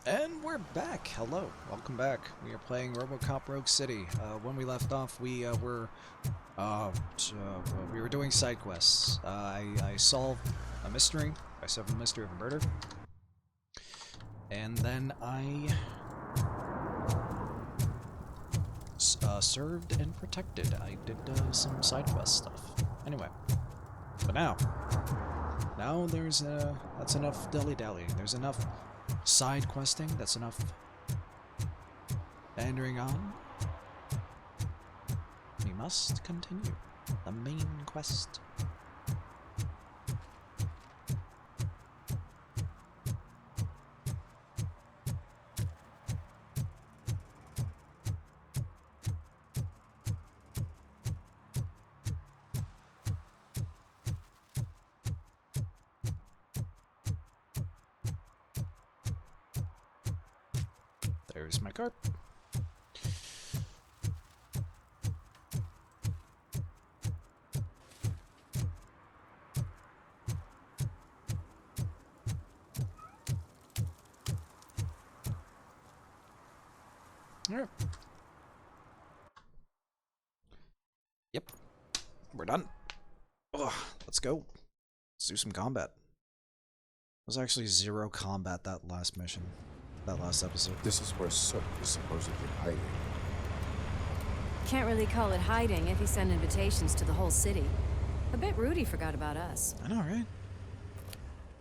And we're back. Hello, welcome back. We are playing Robocop Rogue City. When we left off, we were doing side quests. I solved a mystery. I solved the mystery of a murder, and then I served and protected. I did some side quest stuff. Anyway, but now there's that's enough dilly-dallying. There's enough side questing, that's enough pandering on. We must continue the main quest. There's my card. Alright. Yep. We're done. Ugh, let's go. Let's do some combat. There's actually 0 combat that last mission. That last episode. This is where Sook is supposedly hiding. Can't really call it hiding if you send invitations to the whole city. A bit rude he forgot about us. I know, right?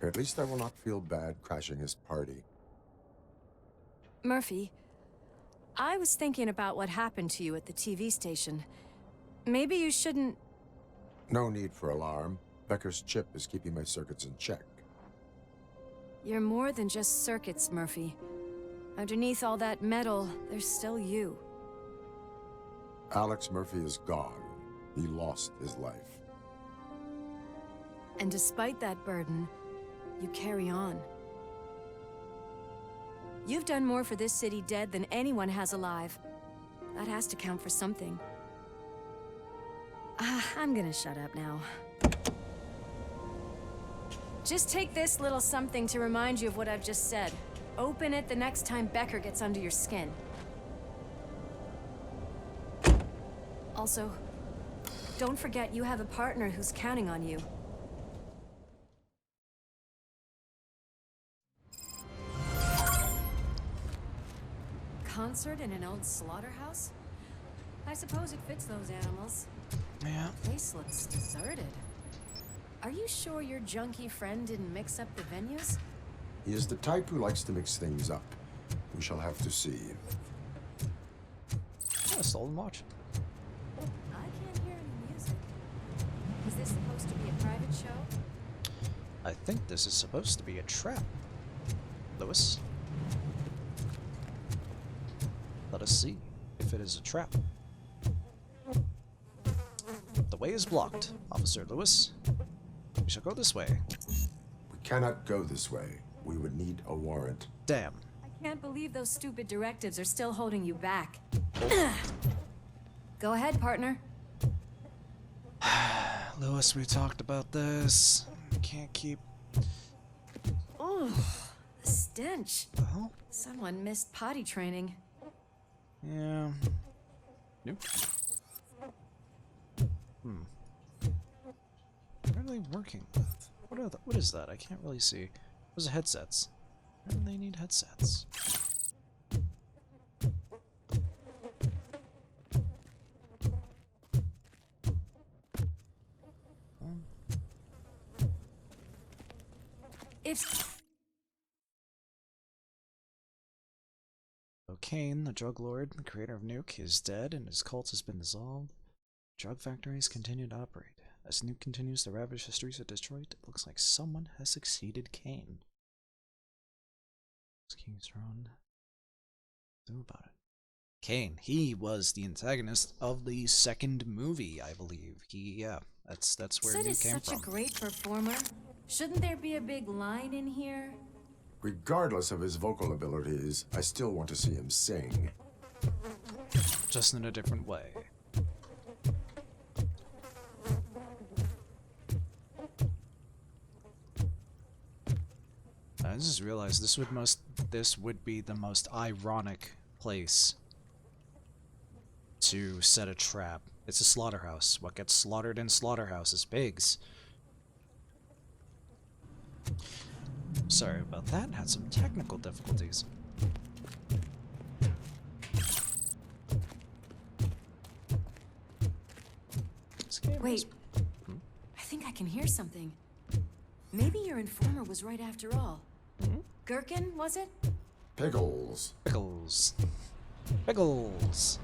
At least I will not feel bad crashing his party. Murphy, I was thinking about what happened to you at the TV station. Maybe you shouldn't... No need for alarm. Becker's chip is keeping my circuits in check. You're more than just circuits, Murphy. Underneath all that metal, there's still you. Alex Murphy is gone. He lost his life. And despite that burden, you carry on. You've done more for this city dead than anyone has alive. That has to count for something. I'm gonna shut up now. Just take this little something to remind you of what I've just said. Open it the next time Becker gets under your skin. Also, don't forget you have a partner who's counting on you. Concert in an old slaughterhouse? I suppose it fits those animals. Yeah. The place looks deserted. Are you sure your junkie friend didn't mix up the venues? He is the type who likes to mix things up. We shall have to see. Yeah, stolen watch. I can't hear any music. Is this supposed to be a private show? I think this is supposed to be a trap. Lewis. Let us see if it is a trap. The way is blocked, Officer Lewis. We shall go this way. We cannot go this way. We would need a warrant. Damn. I can't believe those stupid directives are still holding you back. Go ahead, partner. Lewis, we talked about this. We can't keep... Ooh, the stench. Well, Someone missed potty training. yeah. Nope. What are they working with? What is that? I can't really see. Those are headsets. Why do they need headsets? So Kane, the drug lord, the creator of Nuke, is dead and his cult has been dissolved. Drug factories continue to operate. As Nuke continues to ravage the streets of Detroit, it looks like someone has succeeded Kane. King's throne. Do about it. Kane, he was the antagonist of the second movie, I believe. That's where Sid Nuke is came such from. a great performer. Shouldn't there be a big line in here? Regardless of his vocal abilities, I still want to see him sing. Just in a different way. I just realized this would be the most ironic place to set a trap. It's a slaughterhouse. What gets slaughtered in slaughterhouses? Pigs. Sorry about that. Had some technical difficulties. Wait. I think I can hear something. Maybe your informer was right after all. Gherkin, was it? Pickles. Pickles. Pickles.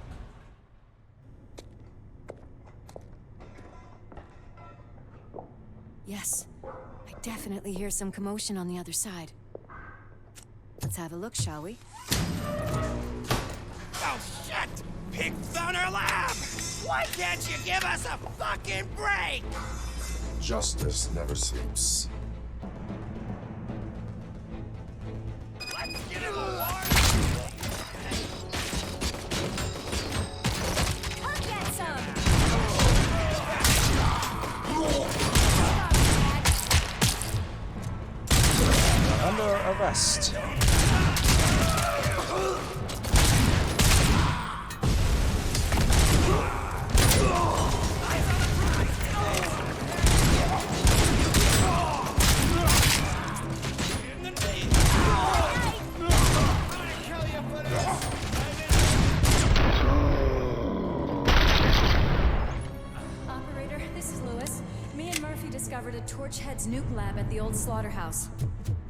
Yes. I definitely hear some commotion on the other side. Let's have a look, shall we? Oh, shit! Pigs on our lab! Why can't you give us a fucking break? Justice never sleeps. Let's get him a war! I'll get some! Under arrest. Operator, this is Lewis. Me and Murphy discovered a Torchhead's nuke lab at the old slaughterhouse.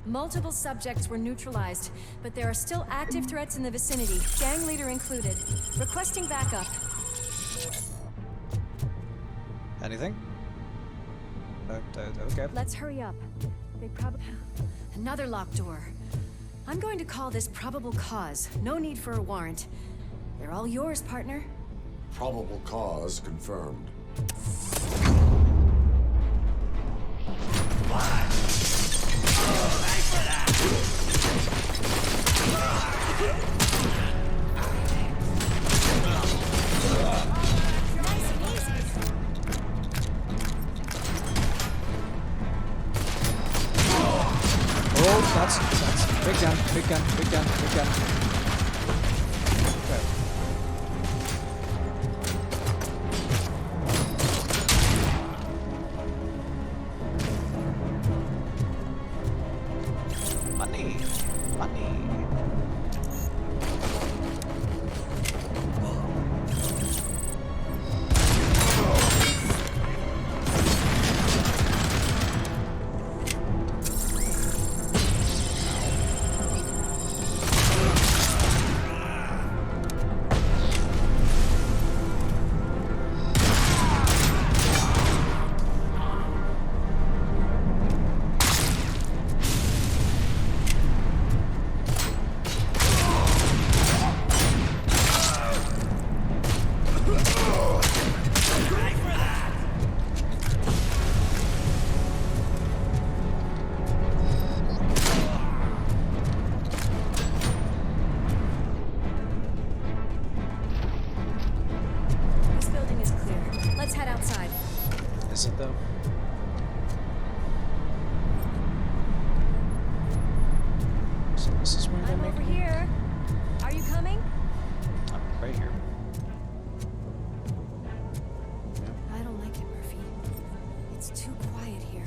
Multiple subjects were neutralized, but there are still active threats in the vicinity, gang leader included. Requesting backup. Anything? Okay. Let's hurry up. They probably... Another locked door. I'm going to call this probable cause. No need for a warrant. They're all yours, partner. Probable cause confirmed. Nice and easy. Oh, that's big gun, big gun, big gun, big gun. Okay. Money, money. This building is clear. Let's head outside. Is it though? So this is where they're I'm over making. here. Are you coming? I'm right here. I don't like it, Murphy. It's too quiet here.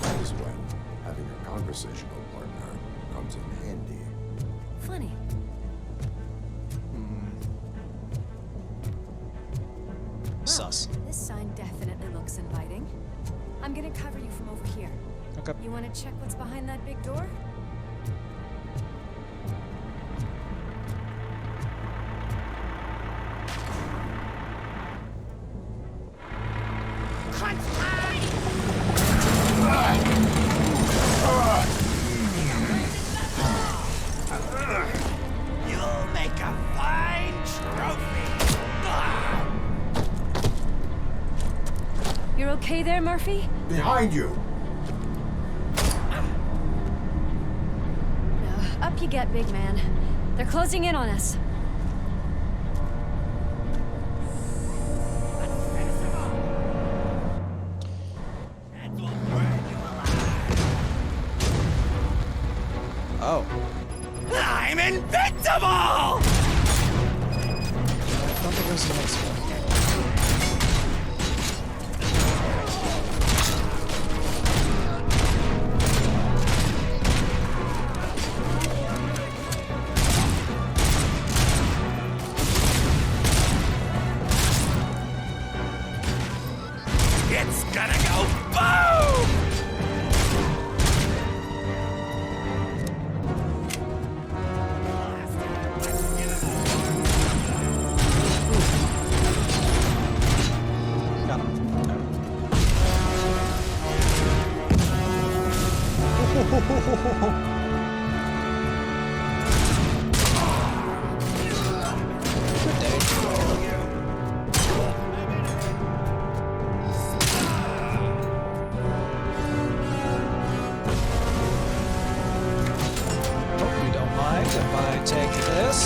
That is when having a conversational partner comes in handy. Funny. Sus. This sign definitely looks inviting. I'm gonna cover you from over here. Okay. You wanna check what's behind that big door? You'll make a fine trophy! You're okay there, Murphy? Behind you! Up you get, big man. They're closing in on us. And we'll burn you alive! Invincible! I don't think there's the next one. It's gonna go boom! Got him. Good day. Hope you don't mind if I take this.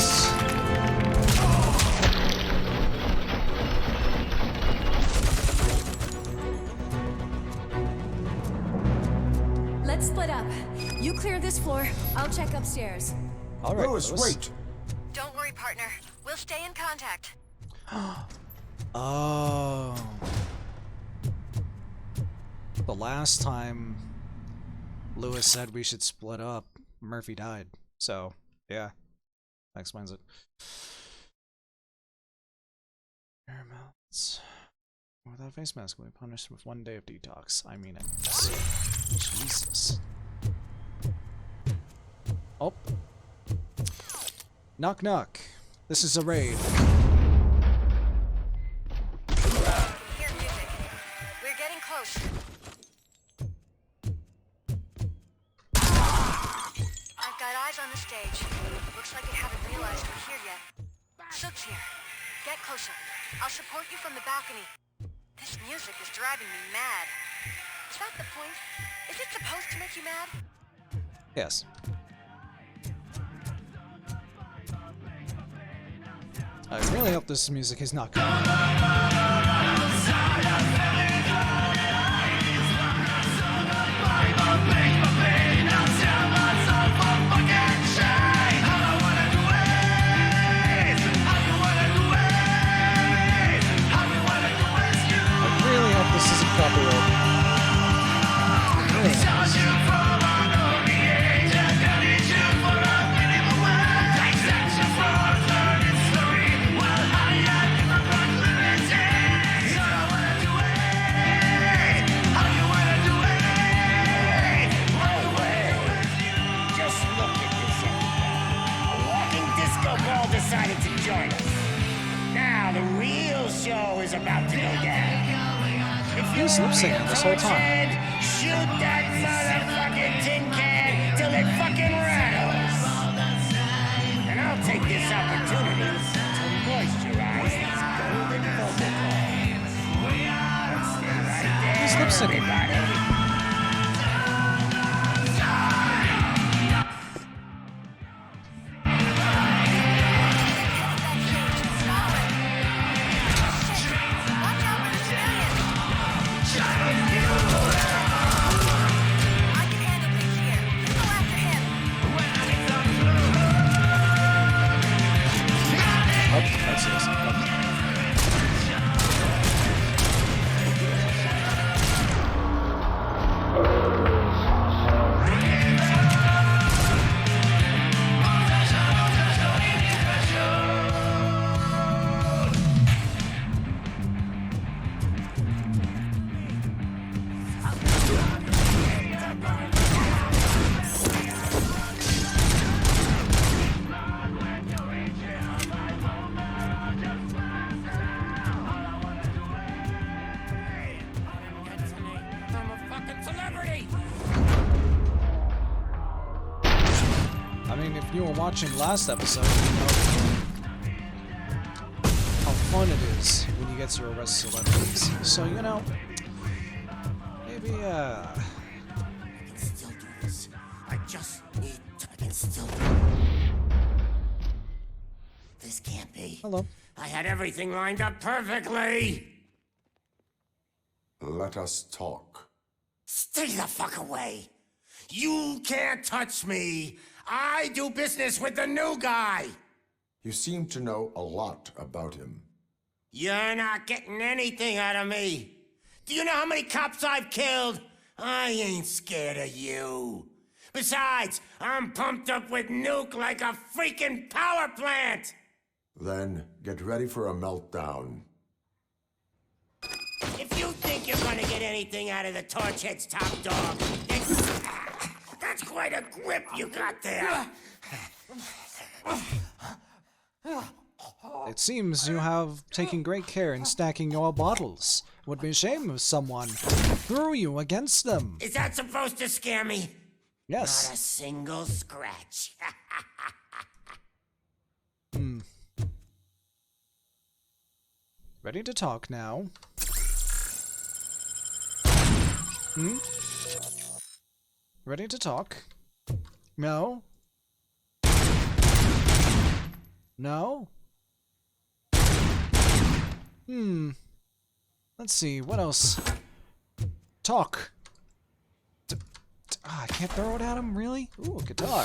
Let's split up. You clear this floor, I'll check upstairs. All right, Lewis, wait! Don't worry, partner. We'll stay in contact. Oh. The last time Lewis said we should split up, Murphy died. So, yeah. That explains it. Paramount. Without a face mask, we punished with 1 day of detox. I mean it. Jesus. Oh. Knock knock. This is a raid. Hear music. We're getting close. I've got eyes on the stage. Looks like they haven't realized we're here yet. Sook's here. Get closer. I'll support you from the balcony. This music is driving me mad. Is that the point? Is it supposed to make you mad? Yes. I really hope this music is not good. I really hope this isn't copyright. Just look at this. A walking disco ball decided to join us. Now the real show is about to go down. If He was lip syncing this whole time. head, shoot that motherfucking tin can till it fucking rattles. And I'll take this opportunity to moisturize these golden vocal cords. Let's stay right there, He's lip syncing. everybody. Oh, that's this. Okay. I'm a fucking celebrity! I mean, if you were watching last episode, you know how fun it is when you get to arrest celebrities. So, you know, maybe, I can still do this. I just need to. I can still do it. This can't be. hello. I had everything lined up perfectly! Let us talk. Stay the fuck away! You can't touch me! I do business with the new guy. You seem to know a lot about him. You're not getting anything out of me. Do you know how many cops I've killed? I ain't scared of you. Besides, I'm pumped up with nuke like a freaking power plant. Then get ready for a meltdown. If you think you're gonna get anything out of the Torchhead's top dog, that's quite a grip you got there. It seems you have taken great care in stacking your bottles. Would be a shame if someone threw you against them. Is that supposed to scare me? Yes. Not a single scratch. Ready to talk now. Ready to talk? No? No? Let's see, what else? Talk! I can't throw it at him, really? Ooh, a guitar.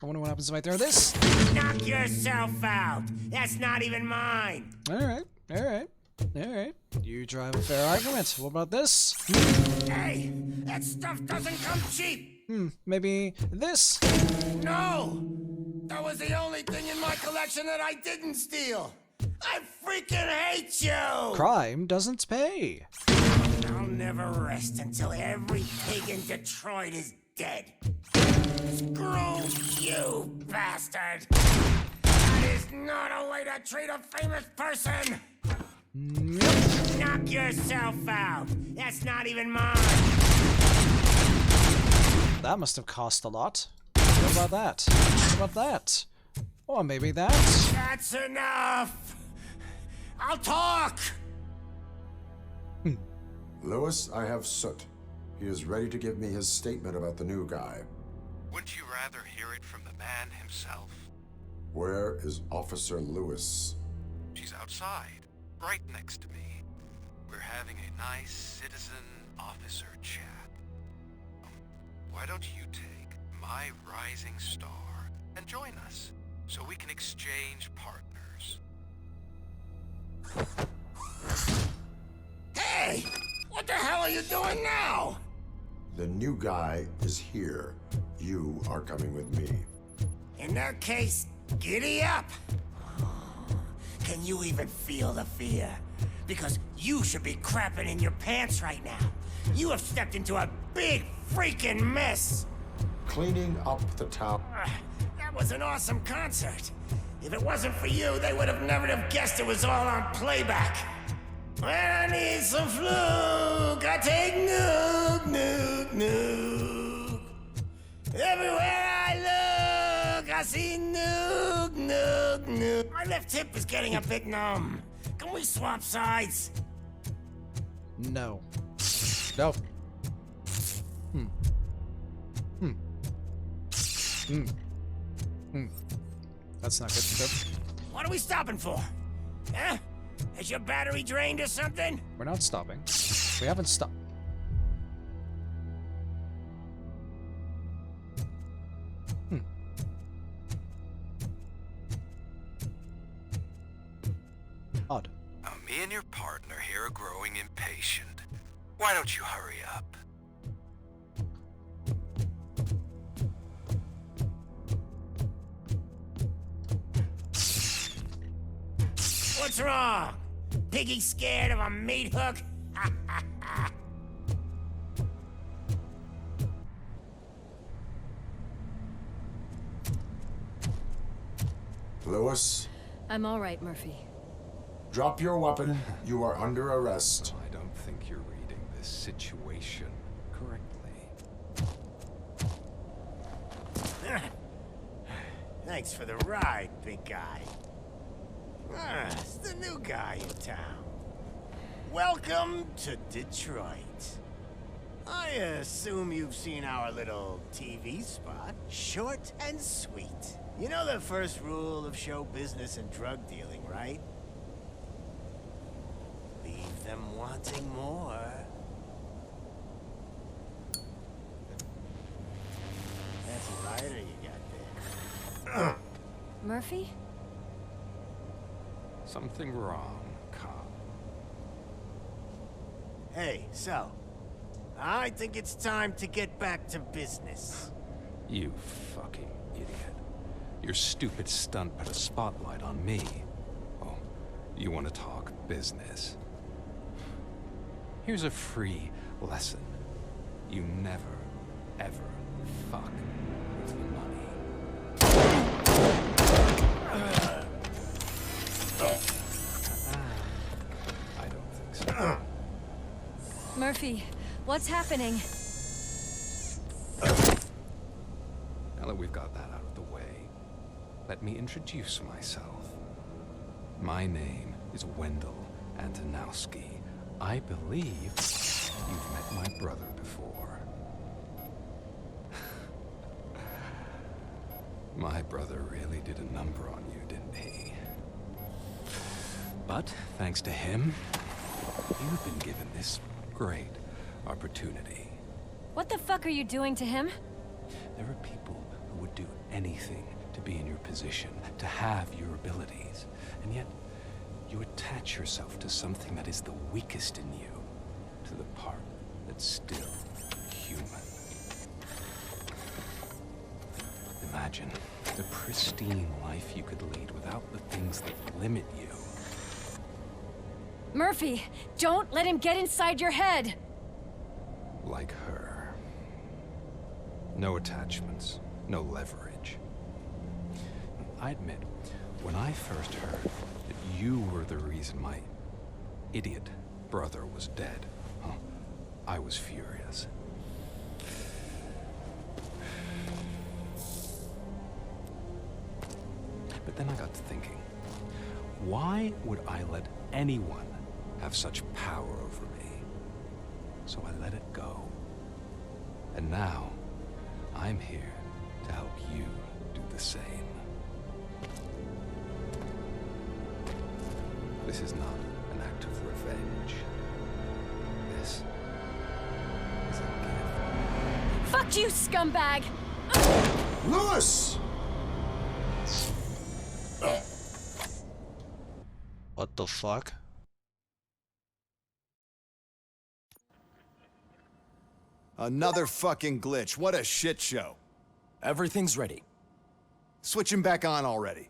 I wonder what happens if I throw this. Knock yourself out. That's not even mine. Alright, alright, alright. You drive a fair argument. What about this? Hey, that stuff doesn't come cheap. Maybe this? No! That was the only thing in my collection that I didn't steal. I freaking hate you! Crime doesn't pay. I'll never rest until every pig in Detroit is dead. Screw you, bastard! That is not a way to treat a famous person! Knock yourself out! That's not even mine! That must have cost a lot. What about that? What about that? Or maybe that? That's enough! I'll talk! Lewis, I have Soot. He is ready to give me his statement about the new guy. Wouldn't you rather hear it from the man himself? Where is Officer Lewis? She's outside, right next to me. We're having a nice citizen-officer chat. Why don't you take my rising star and join us, so we can exchange partners? Hey! What the hell are you doing now? The new guy is here. You are coming with me. In that case, giddy up! Can you even feel the fear? Because you should be crapping in your pants right now. You have stepped into a big freaking mess! Cleaning up the town. That was an awesome concert. If it wasn't for you, they would have never have guessed it was all on playback. When I need some fluke, I take nuke, nuke, nuke. Everywhere I look, I see nuke, nuke, nuke. My left hip is getting a bit numb. Can we swap sides? No. No. That's not good. Good. What are we stopping for? Huh? Is your battery drained or something? We're not stopping. We haven't stopped. Odd. Now, me and your partner here are growing impatient. Why don't you hurry up? What's wrong? Piggy scared of a meat hook? Lewis, I'm all right, Murphy. drop your weapon. You are under arrest. I don't think you're reading this situation correctly. Thanks for the ride, big guy. It's the new guy in town. Welcome to Detroit. I assume you've seen our little TV spot. Short and sweet. You know the first rule of show business and drug dealing, right? Leave them wanting more. That's a lighter you got Murphy? Something wrong, cop. Hey, so, I think it's time to get back to business. You fucking idiot. Your stupid stunt put a spotlight on me. Oh, you want to talk business? Here's a free lesson. You never, ever fuck with money. I don't think so. Murphy, what's happening? Now that we've got that out of the way, let me introduce myself. My name is Wendell Antonowski. I believe you've met my brother before. My brother really did a number on you, didn't he? But thanks to him, you've been given this great opportunity. What the fuck are you doing to him? There are people who would do anything to be in your position, to have your abilities, and yet you attach yourself to something that is the weakest in you, to the part that's still human. Imagine the pristine life you could lead without the things that limit you. Murphy, don't let him get inside your head! Like her. No attachments, no leverage. I admit, when I first heard that you were the reason my idiot brother was dead, I was furious. But then I got to thinking, why would I let anyone have such power over me? So I let it go. And now, I'm here to help you do the same. This is not an act of revenge. This is a gift. Fuck you, scumbag! Lewis! What the fuck? Another fucking glitch. What a shit show. Everything's ready. Switch him back on already.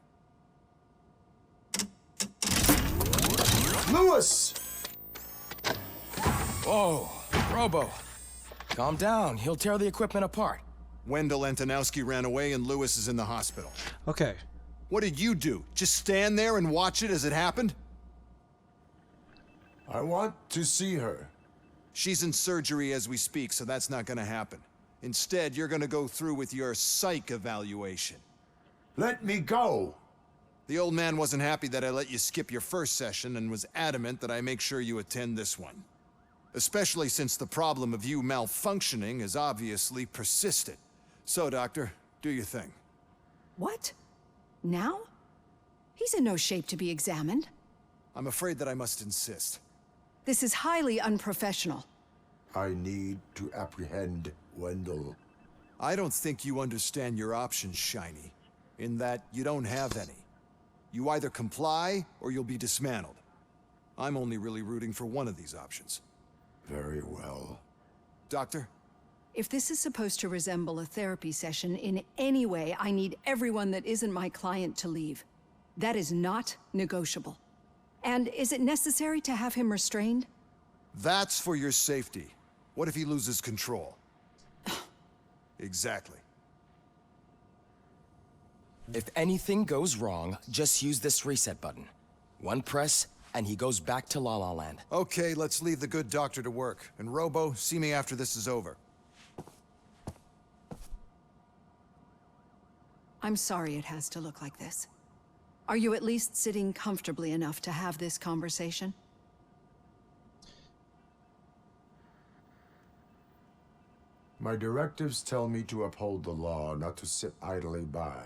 Lewis! Whoa, Robo. Calm down. He'll tear the equipment apart. Wendell Antonowski ran away and Lewis is in the hospital. Okay. What did you do? Just stand there and watch it as it happened? I want to see her. She's in surgery as we speak, so that's not gonna happen. Instead, you're gonna go through with your psych evaluation. Let me go! The old man wasn't happy that I let you skip your first session and was adamant that I make sure you attend this one. Especially since the problem of you malfunctioning is obviously persistent. So, Doctor, do your thing. What? Now? He's in no shape to be examined. I'm afraid that I must insist. This is highly unprofessional. I need to apprehend Wendell. I don't think you understand your options, Shiny, in that you don't have any. You either comply or you'll be dismantled. I'm only really rooting for one of these options. Very well. Doctor? If this is supposed to resemble a therapy session in any way, I need everyone that isn't my client to leave. That is not negotiable. And is it necessary to have him restrained? That's for your safety. What if he loses control? Exactly. If anything goes wrong, just use this reset button. One press, and he goes back to La La Land. Okay, let's leave the good doctor to work. And Robo, see me after this is over. I'm sorry it has to look like this. Are you at least sitting comfortably enough to have this conversation? My directives tell me to uphold the law, not to sit idly by.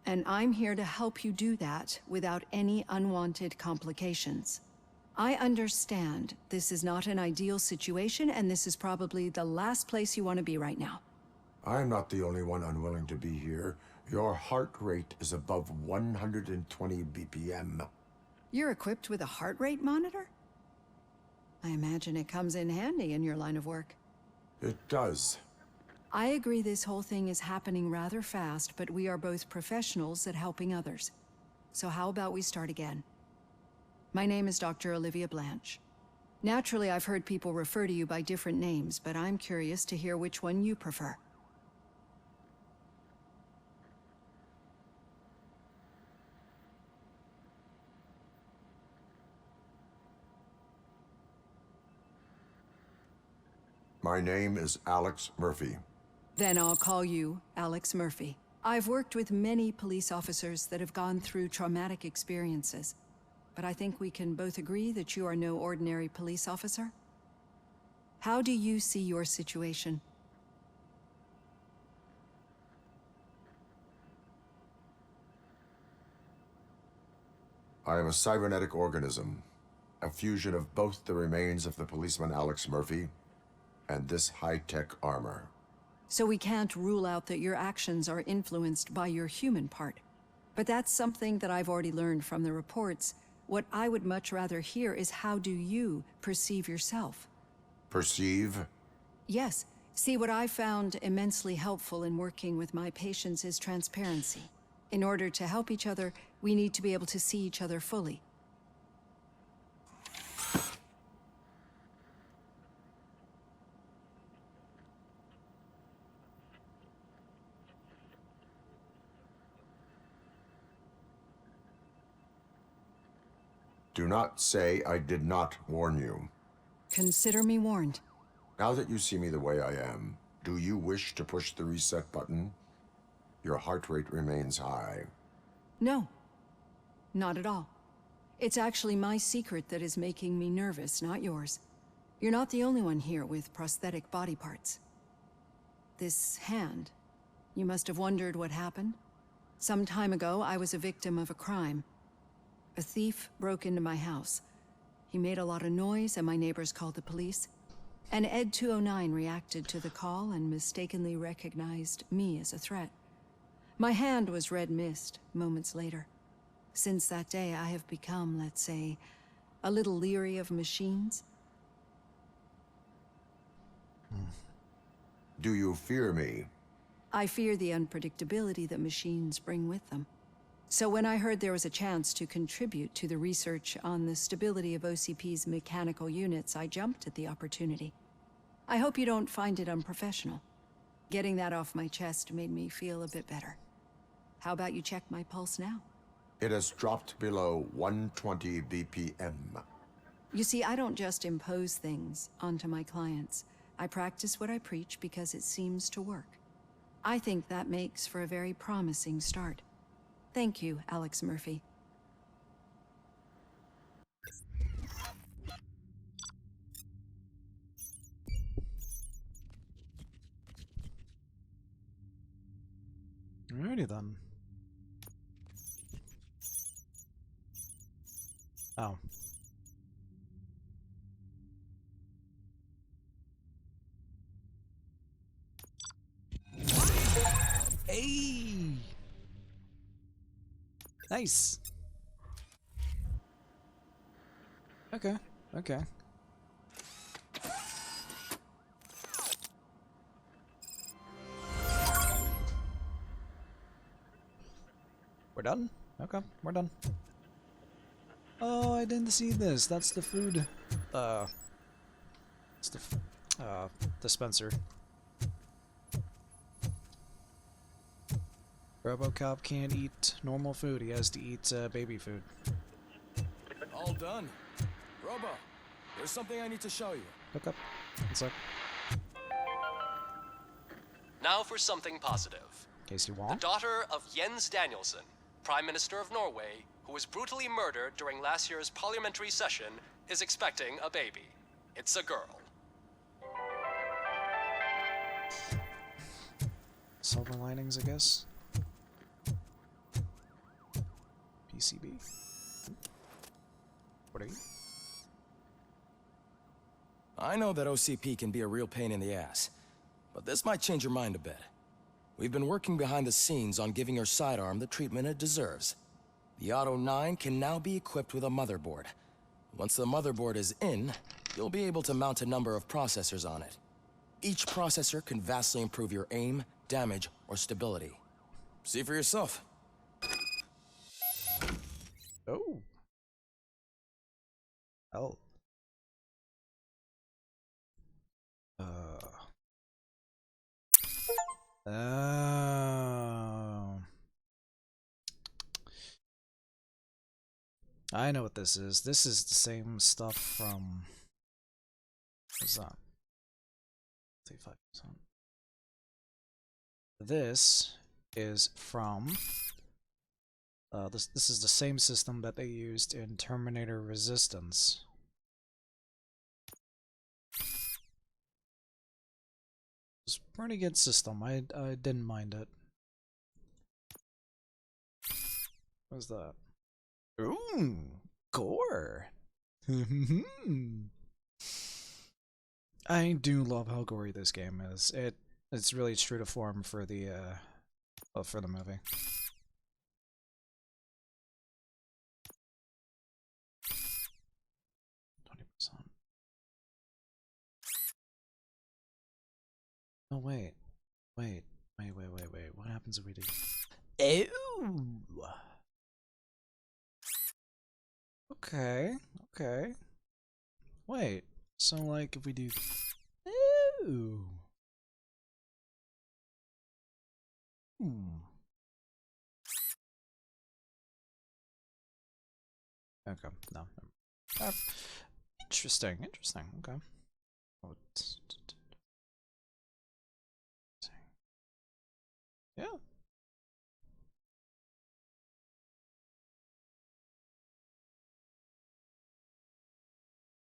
And I'm here to help you do that without any unwanted complications. I understand this is not an ideal situation, and this is probably the last place you want to be right now. I'm not the only one unwilling to be here, Your heart rate is above 120 BPM. You're equipped with a heart rate monitor? I imagine it comes in handy in your line of work. It does. I agree this whole thing is happening rather fast, but we are both professionals at helping others. So how about we start again? My name is Dr. Olivia Blanche. Naturally, I've heard people refer to you by different names, but I'm curious to hear which one you prefer. My name is Alex Murphy. Then I'll call you Alex Murphy. I've worked with many police officers that have gone through traumatic experiences, but I think we can both agree that you are no ordinary police officer. How do you see your situation? I am a cybernetic organism, a fusion of both the remains of the policeman Alex Murphy and this high-tech armor. So we can't rule out that your actions are influenced by your human part. But that's something that I've already learned from the reports. What I would much rather hear is how do you perceive yourself? Perceive? Yes. See, what I found immensely helpful in working with my patients is transparency. In order to help each other, we need to be able to see each other fully. Do not say I did not warn you. Consider me warned. Now that you see me the way I am, do you wish to push the reset button? Your heart rate remains high. No, not at all. It's actually my secret that is making me nervous, not yours. You're not the only one here with prosthetic body parts. This hand, you must have wondered what happened. Some time ago, I was a victim of a crime. A thief broke into my house. He made a lot of noise and my neighbors called the police. And Ed 209 reacted to the call and mistakenly recognized me as a threat. My hand was red mist moments later. Since that day, I have become, let's say, a little leery of machines. Do you fear me? I fear the unpredictability that machines bring with them. So when I heard there was a chance to contribute to the research on the stability of OCP's mechanical units, I jumped at the opportunity. I hope you don't find it unprofessional. Getting that off my chest made me feel a bit better. How about you check my pulse now? It has dropped below 120 BPM. You see, I don't just impose things onto my clients. I practice what I preach because it seems to work. I think that makes for a very promising start. Thank you, Alex Murphy. Alrighty then. Oh. Hey! Nice! Okay, okay. We're done? Okay, we're done. Oh, I didn't see this. That's the food. It's the dispenser. Robocop can't eat normal food. He has to eat baby food. All done. Robo, there's something I need to show you. Hook up. What's up? Now for something positive. Casey The Wong? daughter of Jens Danielson, Prime Minister of Norway, who was brutally murdered during last year's parliamentary session, is expecting a baby. It's a girl. Silver linings, I guess. PCB. What are you? I know that OCP can be a real pain in the ass, but this might change your mind a bit. We've been working behind the scenes on giving her sidearm the treatment it deserves. The Auto 9 can now be equipped with a motherboard. Once the motherboard is in, you'll be able to mount a number of processors on it. Each processor can vastly improve your aim, damage, or stability. See for yourself. Oh. Oh. Oh. I know what this is. This is the same stuff from... What's that? 35%. This is from... This is the same system that they used in Terminator Resistance. It's a pretty good system. I didn't mind it. What's that? Ooh, gore. I do love how gory this game is. It's really true to form for the movie. Oh wait. What happens if we do? Ew. Okay. Wait. So like if we do ew. Okay, no. Interesting. Okay. Yeah.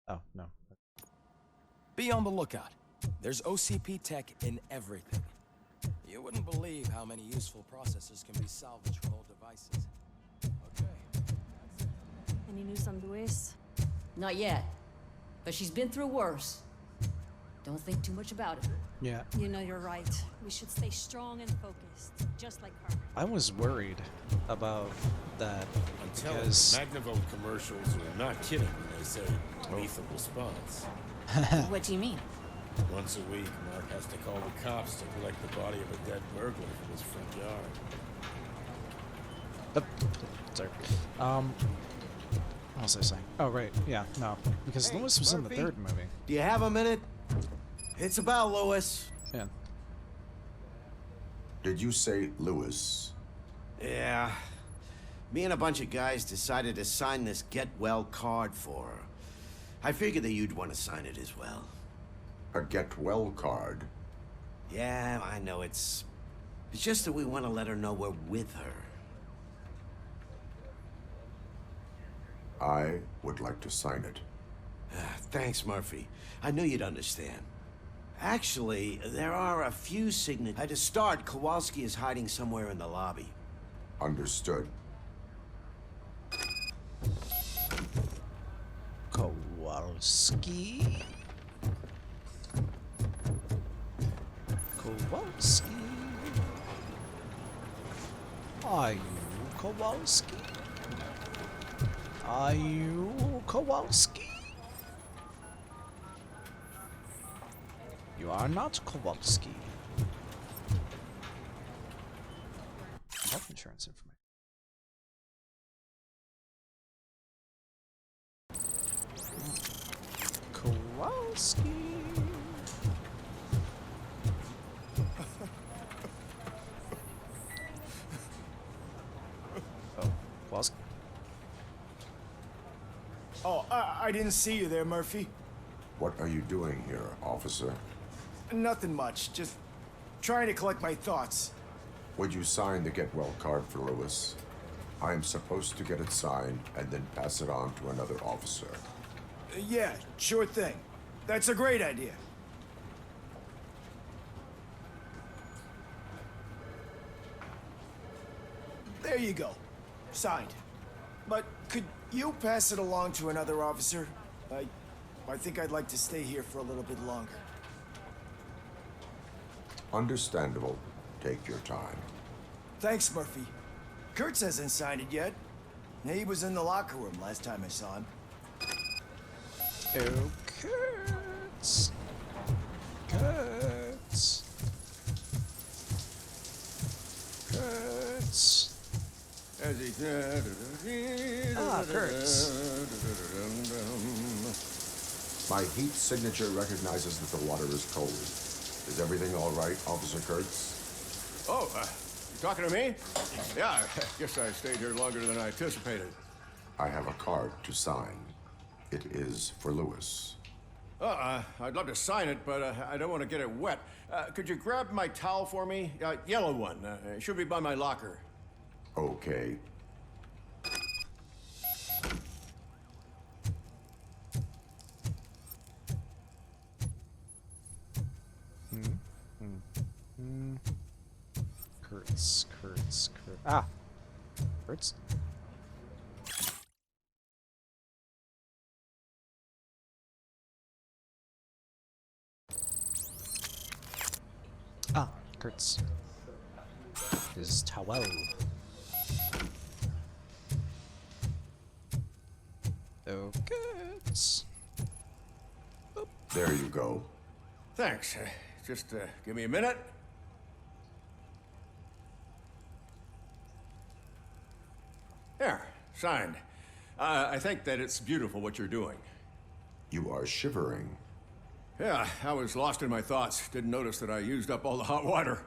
Oh, no. Be on the lookout. There's OCP tech in everything. You wouldn't believe how many useful processors can be salvaged from old devices. Okay. Any news on Luis? Not yet. But she's been through worse. Don't think too much about it. Yeah. You know you're right. We should stay strong and focused, just like her. I was worried about that I'm telling you, because Magnavolt commercials are not kidding when they say lethal response. What do you mean? Once a week, Mark has to call the cops to collect the body of a dead burglar from his front yard. Sorry. What was I saying? Oh right, yeah, no, because Hey, Lewis was in the Murphy? third movie. Do you have a minute? It's about Lewis. Yeah. Did you say Lewis? Yeah. Me and a bunch of guys decided to sign this get well card for her. I figured that you'd want to sign it as well. A get well card? Yeah, I know it's just that we want to let her know we're with her. I would like to sign it. Thanks, Murphy. I knew you'd understand. Actually, there are a few signatures. To start, Kowalski is hiding somewhere in the lobby. Understood. Kowalski. Are you Kowalski? Are you Kowalski? You are not Kowalski. Health insurance information. Kowalski. Oh, Kowalski. Oh, I didn't see you there, Murphy. What are you doing here, officer? Nothing much, just trying to collect my thoughts. Would you sign the get well card for Lewis? I am supposed to get it signed and then pass it on to another officer. Yeah, sure thing. That's a great idea. There you go. Signed. But could you pass it along to another officer? I think I'd like to stay here for a little bit longer. Understandable. Take your time. Thanks, Murphy. Kurtz hasn't signed it yet. He was in the locker room last time I saw him. Oh, Kurtz. Kurtz. Kurtz. Ah, Kurtz. My heat signature recognizes that the water is cold. Is everything all right, Officer Kurtz? Oh, you talking to me? Yeah, I guess I stayed here longer than I anticipated. I have a card to sign. It is for Lewis. I'd love to sign it, but I don't want to get it wet. Could you grab my towel for me? Yellow one. It should be by my locker. Okay. Kurtz. Ah. Kurtz. Ah, Kurtz. His towel. Oh, Kurtz. There you go. Thanks. Just give me a minute. There, signed. I think that it's beautiful what you're doing. You are shivering. Yeah, I was lost in my thoughts. Didn't notice that I used up all the hot water.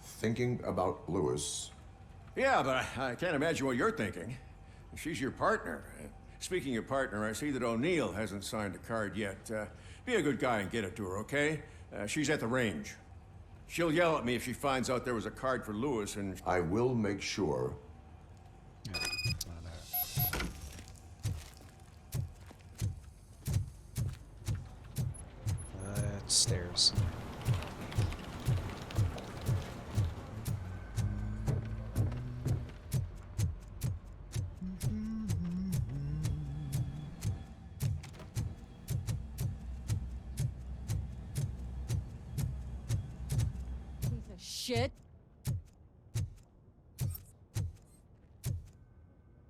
Thinking about Lewis. Yeah, but I can't imagine what you're thinking. She's your partner. Speaking of partner, I see that O'Neill hasn't signed a card yet. Be a good guy and get it to her, okay? She's at the range. She'll yell at me if she finds out there was a card for Lewis and... I will make sure. Stairs. Piece of shit.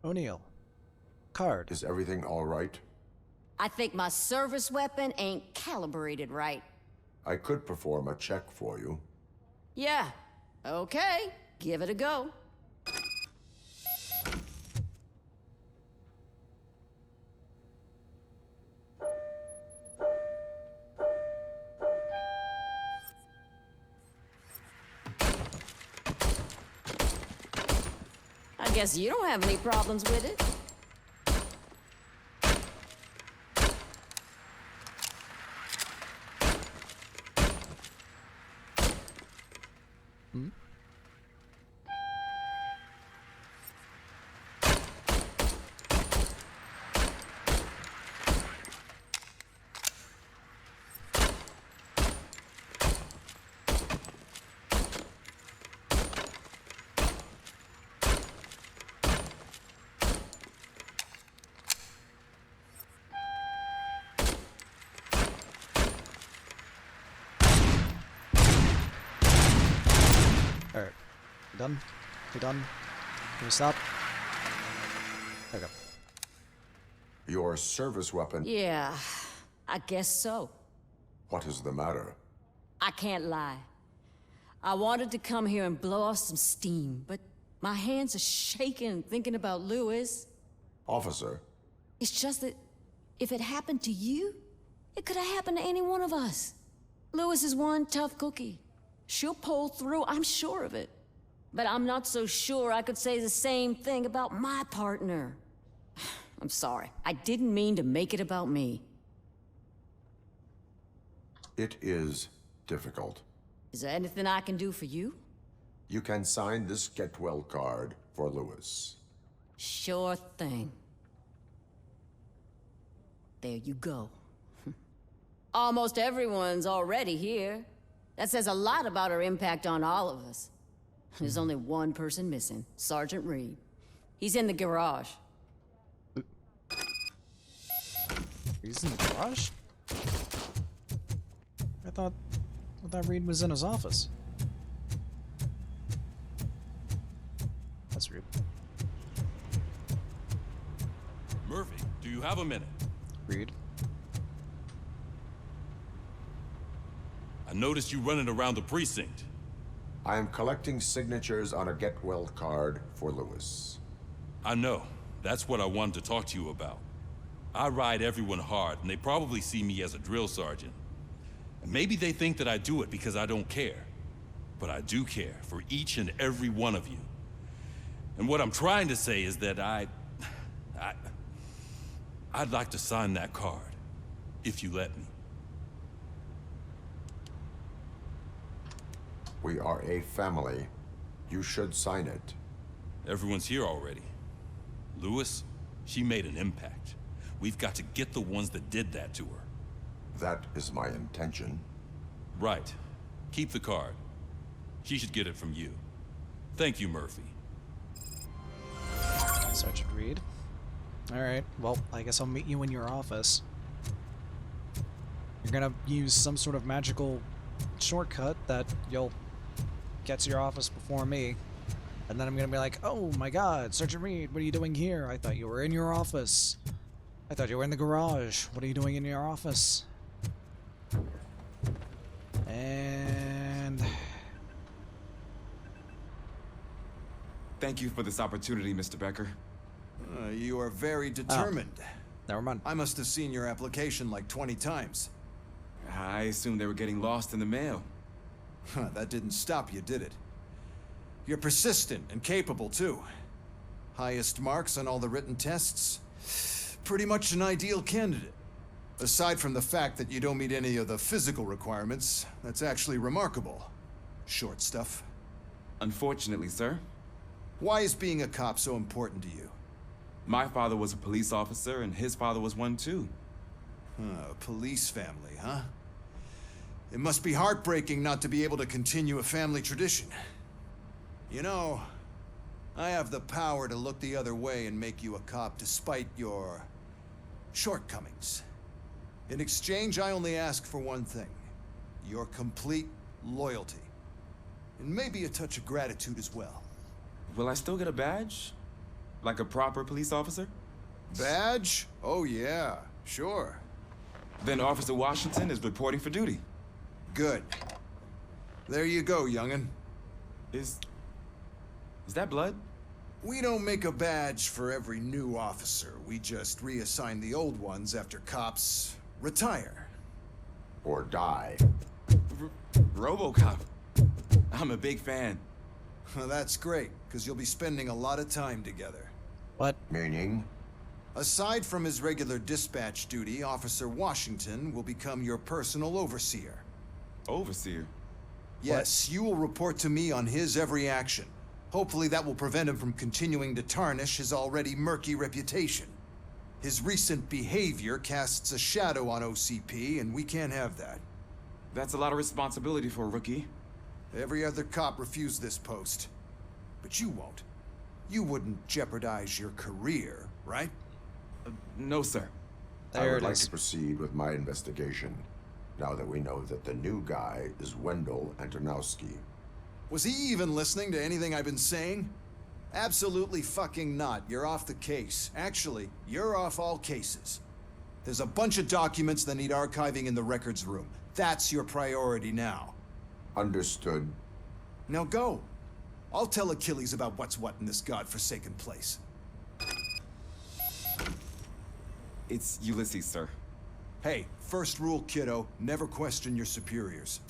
O'Neill. Card. Is everything all right? I think my service weapon ain't calibrated right. I could perform a check for you. Yeah, okay. Give it a go. I guess you don't have any problems with it. Alright. Done? We done? Can we stop? Okay. Your service weapon. Yeah, I guess so. What is the matter? I can't lie. I wanted to come here and blow off some steam, but my hands are shaking thinking about Lewis. Officer. It's just that if it happened to you, it could have happened to any one of us. Lewis is one tough cookie. She'll pull through, I'm sure of it. But I'm not so sure I could say the same thing about my partner. I'm sorry. I didn't mean to make it about me. It is difficult. Is there anything I can do for you? You can sign this get well card for Lewis. Sure thing. There you go. Almost everyone's already here. That says a lot about her impact on all of us. There's only one person missing, Sergeant Reed. He's in the garage. He's in the garage? I thought Reed was in his office. Agreed. Murphy, do you have a minute? Agreed. I noticed you running around the precinct. I am collecting signatures on a get-well card for Lewis. I know. That's what I wanted to talk to you about. I ride everyone hard, and they probably see me as a drill sergeant. And maybe they think that I do it because I don't care. But I do care for each and every one of you. And what I'm trying to say is that I'd like to sign that card, if you let me. We are a family. You should sign it. Everyone's here already. Lewis, she made an impact. We've got to get the ones that did that to her. That is my intention. Right. Keep the card. She should get it from you. Thank you, Murphy. Sergeant Reed. Alright, well, I guess I'll meet you in your office. You're gonna use some sort of magical shortcut that you'll get to your office before me. And then I'm gonna be like, oh my god, Sergeant Reed, what are you doing here? I thought you were in your office. I thought you were in the garage. What are you doing in your office? And... Thank you for this opportunity, Mr. Becker. You are very determined. Never mind. I must have seen your application like 20 times. I assumed they were getting lost in the mail. That didn't stop you, did it? You're persistent and capable, too. Highest marks on all the written tests. Pretty much an ideal candidate. Aside from the fact that you don't meet any of the physical requirements, that's actually remarkable. Short stuff. Unfortunately, sir. Why is being a cop so important to you? My father was a police officer, and his father was one, too. A police family, huh? It must be heartbreaking not to be able to continue a family tradition. You know, I have the power to look the other way and make you a cop despite your shortcomings. In exchange, I only ask for one thing. Your complete loyalty. And maybe a touch of gratitude as well. Will I still get a badge? Like a proper police officer? Badge? Oh yeah, sure. Then Officer Washington is reporting for duty. Good. There you go, young'un. Is that blood? We don't make a badge for every new officer. We just reassign the old ones after cops retire. Or die. Robocop. I'm a big fan. That's great, because you'll be spending a lot of time together. What? Meaning? Aside from his regular dispatch duty, Officer Washington will become your personal overseer. Overseer? Yes, you will report to me on his every action. Hopefully that will prevent him from continuing to tarnish his already murky reputation. His recent behavior casts a shadow on OCP, and we can't have that. That's a lot of responsibility for a rookie. Every other cop refused this post. But you won't. You wouldn't jeopardize your career, right? No, sir. I would like to proceed with my investigation, now that we know that the new guy is Wendell Antonowski. Was he even listening to anything I've been saying? Absolutely fucking not. You're off the case. Actually, you're off all cases. There's a bunch of documents that need archiving in the records room. That's your priority now. Understood. Now go. I'll tell Achilles about what's what in this godforsaken place. It's Ulysses, sir. Hey, first rule, kiddo, never question your superiors.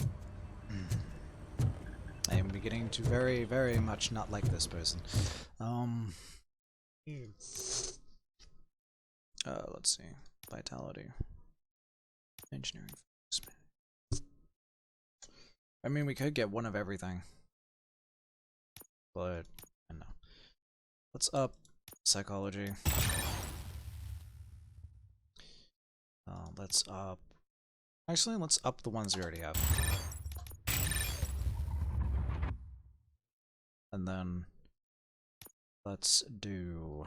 I am beginning to very, very much not like this person. Let's see. Vitality. Engineering. I mean, we could get one of everything. But, I don't know. Let's up psychology. Let's up... Actually, let's up the ones we already have. And then... let's do...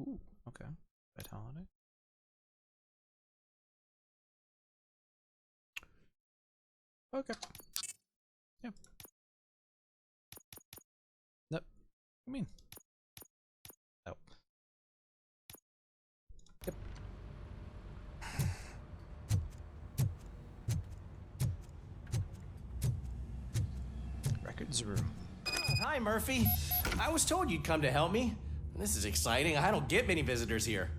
Ooh, okay. Vitality. Okay. Yep. Nope. I mean. Oh. Yep. Records Rue. Hi, Murphy. I was told you'd come to help me. This is exciting. I don't get many visitors here.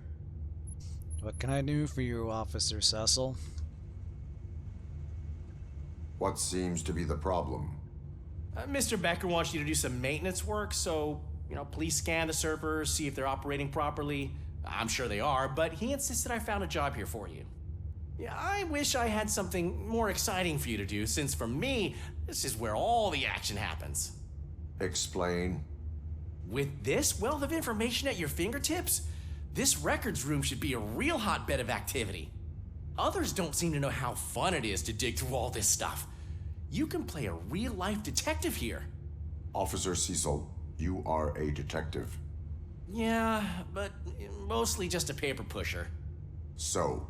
What can I do for you, Officer Cecil? What seems to be the problem? Mr. Becker wants you to do some maintenance work, so, please scan the servers, see if they're operating properly. I'm sure they are, but he insisted I found a job here for you. Yeah, I wish I had something more exciting for you to do, since for me, this is where all the action happens. Explain. With this wealth of information at your fingertips, this records room should be a real hotbed of activity. Others don't seem to know how fun it is to dig through all this stuff. You can play a real-life detective here. Officer Cecil, you are a detective. Yeah, but mostly just a paper pusher. So,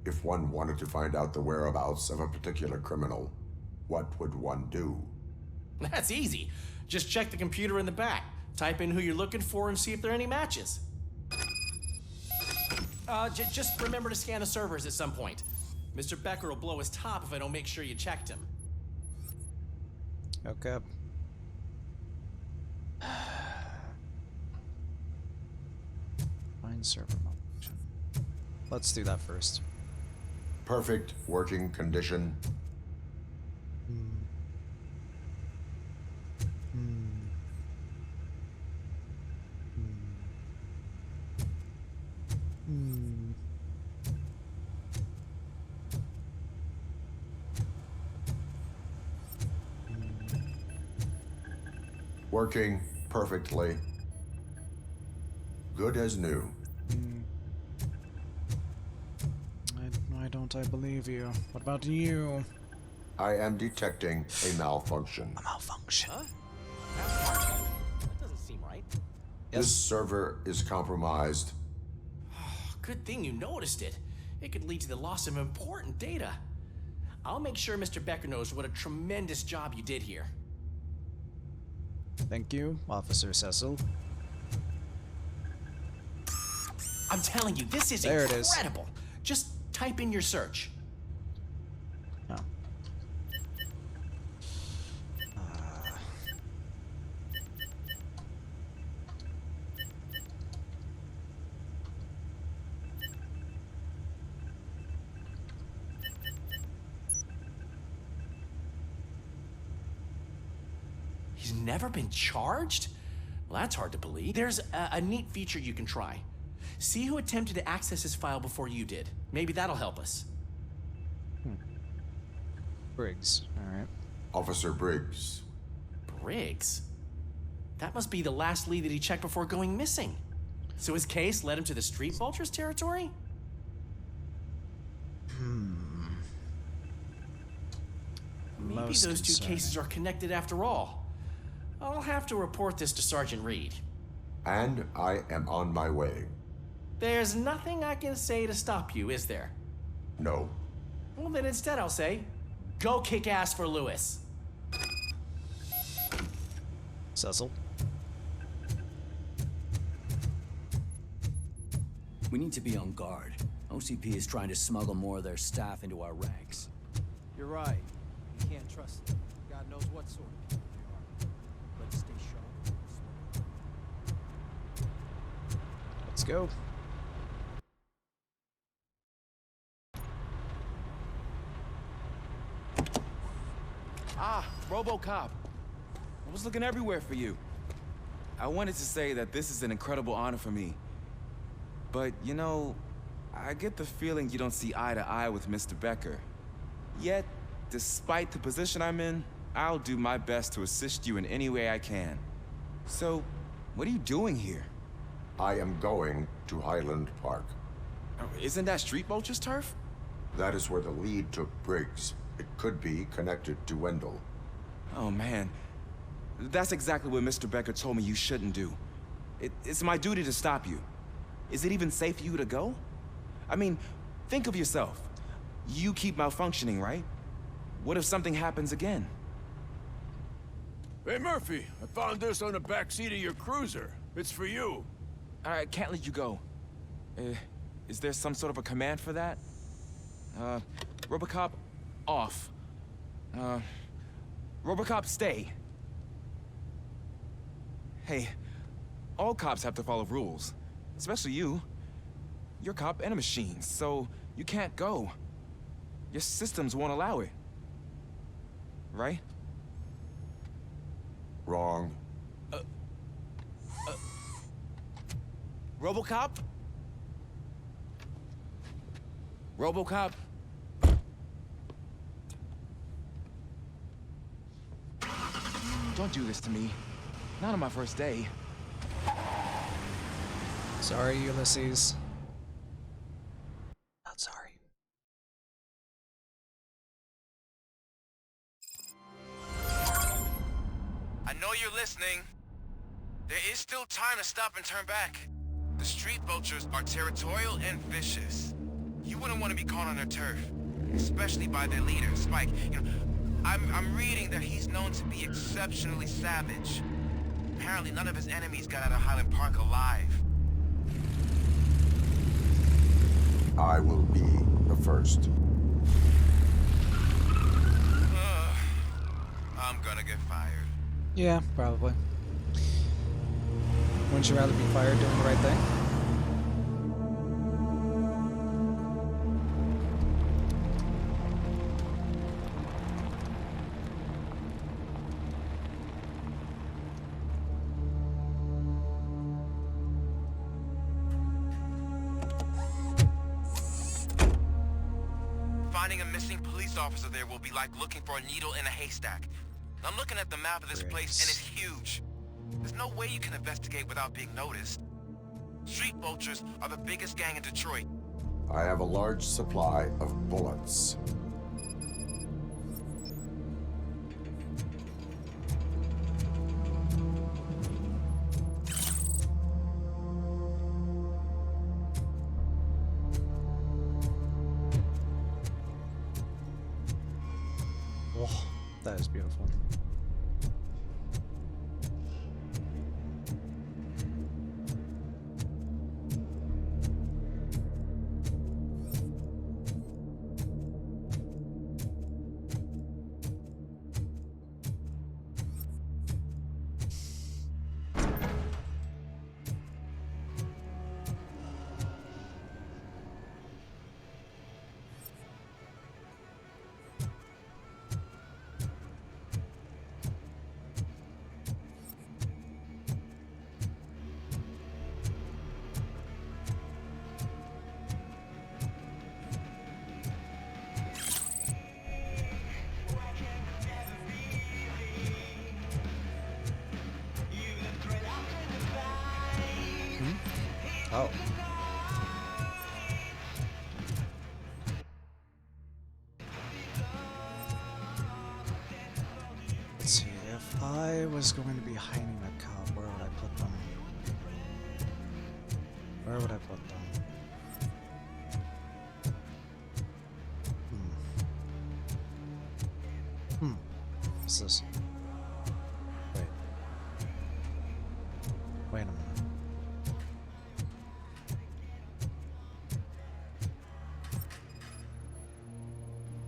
if one wanted to find out the whereabouts of a particular criminal, what would one do? That's easy. Just check the computer in the back, type in who you're looking for, and see if there are any matches. Just remember to scan the servers at some point. Mr. Becker will blow his top if I don't make sure you checked him. Okay. Find server malfunction. Let's do that first. Perfect working condition. Working perfectly. Good as new. Why don't I believe you? What about you? I am detecting a malfunction. A malfunction? Huh? That doesn't seem right. This server is compromised. Good thing you noticed it. It could lead to the loss of important data. I'll make sure Mr. Becker knows what a tremendous job you did here. Thank you, Officer Cecil. I'm telling you, this is there incredible. Just type in your search. Oh. He's never been charged? Well, that's hard to believe. There's a neat feature you can try. See who attempted to access his file before you did. Maybe that'll help us. Briggs, alright. Officer Briggs. Briggs? That must be the last lead that he checked before going missing. So his case led him to the Street Vultures territory? Maybe those two cases are connected after all. I'll have to report this to Sergeant Reed. And I am on my way. There's nothing I can say to stop you, is there? No. Well, then instead I'll say, go kick ass for Lewis. Cecil? We need to be on guard. OCP is trying to smuggle more of their staff into our ranks. You're right. You can't trust them. God knows what sort of people they are. Let's stay sharp. Let's go. Ah, Robocop. I was looking everywhere for you. I wanted to say that this is an incredible honor for me. But, you know, I get the feeling you don't see eye to eye with Mr. Becker. Yet, despite the position I'm in, I'll do my best to assist you in any way I can. So, what are you doing here? I am going to Highland Park. Isn't that Street Vulture's turf? That is where the lead took Briggs. It could be connected to Wendell. Oh, man. That's exactly what Mr. Becker told me you shouldn't do. It's my duty to stop you. Is it even safe for you to go? I mean, think of yourself. You keep malfunctioning, right? What if something happens again? Hey, Murphy, I found this on the back seat of your cruiser. It's for you. I can't let you go. Is there some sort of a command for that? Robocop, off. Robocop, stay. Hey, all cops have to follow rules. Especially you. You're a cop and a machine, so you can't go. Your systems won't allow it. Right? Wrong. Robocop? Robocop? Don't do this to me. Not on my first day. Sorry, Ulysses. Not sorry. I know you're listening. There is still time to stop and turn back. The street vultures are territorial and vicious. You wouldn't want to be caught on their turf, especially by their leader, Spike. You know, I'm reading that he's known to be exceptionally savage. Apparently, none of his enemies got out of Highland Park alive. I will be the first. I'm gonna get fired. Yeah, probably. Wouldn't you rather be fired doing the right thing? Finding a missing police officer there will be like looking for a needle in a haystack. I'm looking at the map of this place, and it's huge. There's no way you can investigate without being noticed. Street vultures are the biggest gang in Detroit. I have a large supply of bullets. Whoa, that is beautiful. Oh. Let's see, if I was going to be hiding a cop, where would I put them? Where would I put them? What's this? Wait. Wait a minute.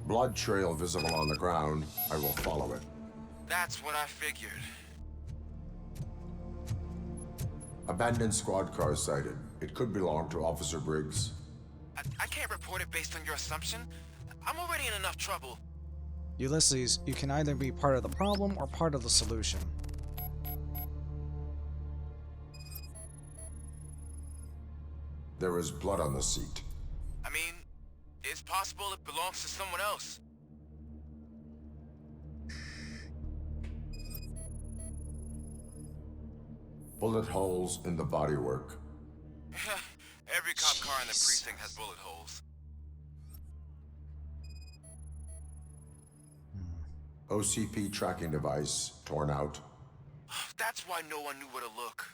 Blood trail visible on the ground. I will follow it. That's what I figured. Abandoned squad car sighted. It could belong to Officer Briggs. I can't report it based on your assumption. I'm already in enough trouble. Ulysses, you can either be part of the problem or part of the solution. There is blood on the seat. I mean, it's possible it belongs to someone else. Bullet holes in the bodywork. Every cop car in the precinct has bullet holes. OCP tracking device torn out. That's why no one knew where to look.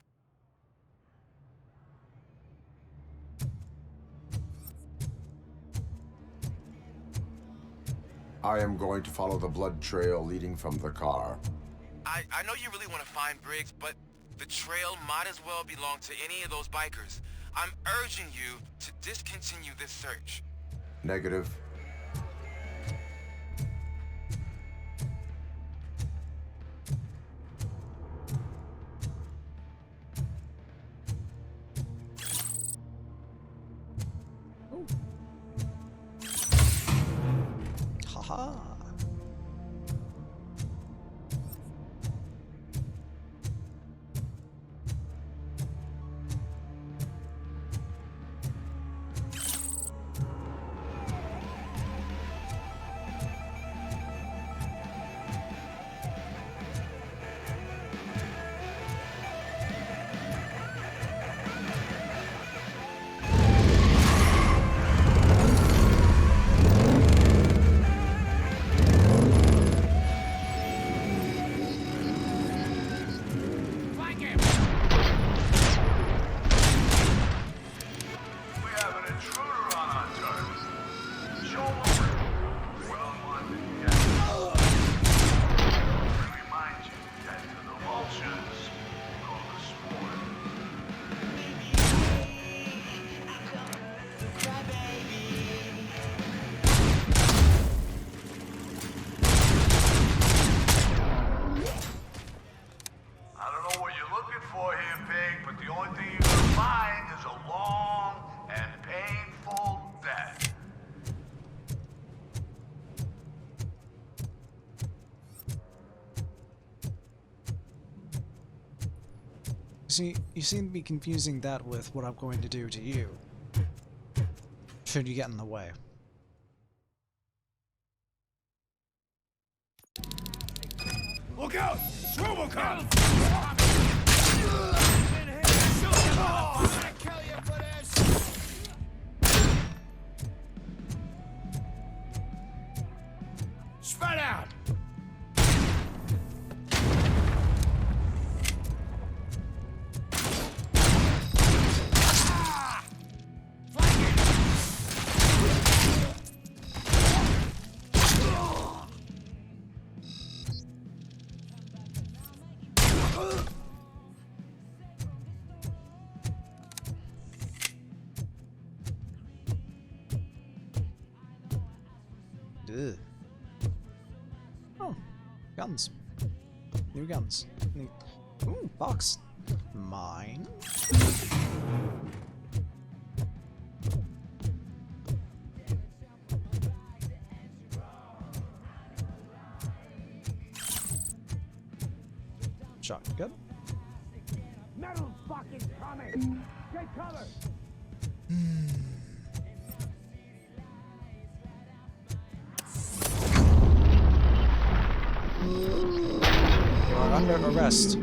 I am going to follow the blood trail leading from the car. I know you really want to find Briggs, but the trail might as well belong to any of those bikers. I'm urging you to discontinue this search. Negative. Haha. See, you seem to be confusing that with what I'm going to do to you. Should you get in the way. Look out! It's Robocop! Spread out! Ugh. Oh, guns. New guns. New... Ooh, box. Mine. Shotgun. Metal fucking coming! Take cover! You are under arrest.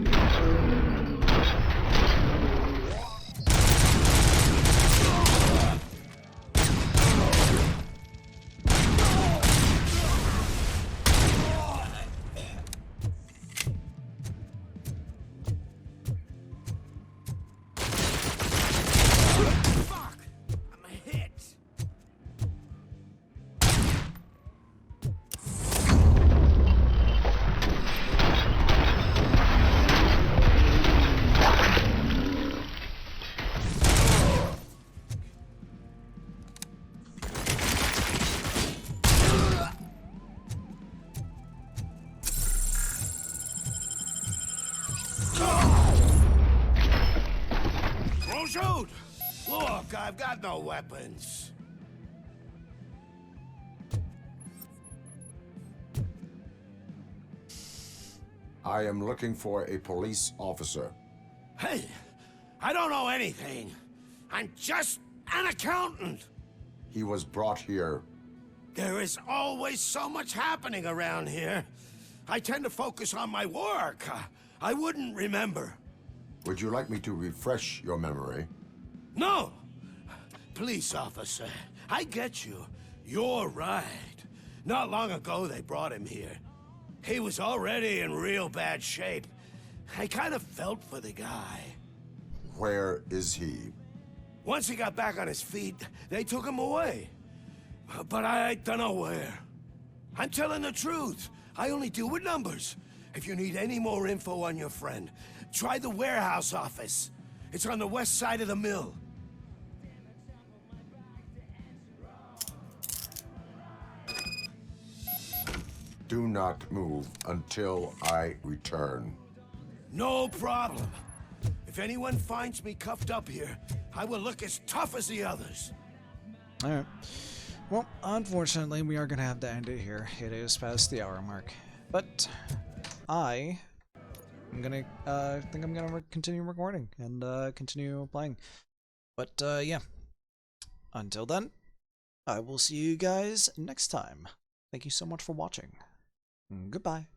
Don't shoot! Look, I've got no weapons. I am looking for a police officer. Hey, I don't know anything. I'm just an accountant. He was brought here. There is always so much happening around here. I tend to focus on my work. I wouldn't remember. Would you like me to refresh your memory? No! Police officer, I get you. You're right. Not long ago they brought him here. He was already in real bad shape. I kind of felt for the guy. Where is he? Once he got back on his feet, they took him away. But I don't know where. I'm telling the truth. I only deal with numbers. If you need any more info on your friend, try the warehouse office. It's on the west side of the mill. Do not move until I return. No problem. If anyone finds me cuffed up here, I will look as tough as the others. Alright. Well, unfortunately, we are going to have to end it here. It is past the hour mark. But I am going to, think I'm going to continue recording and continue playing. But yeah. Until then, I will see you guys next time. Thank you so much for watching. Goodbye.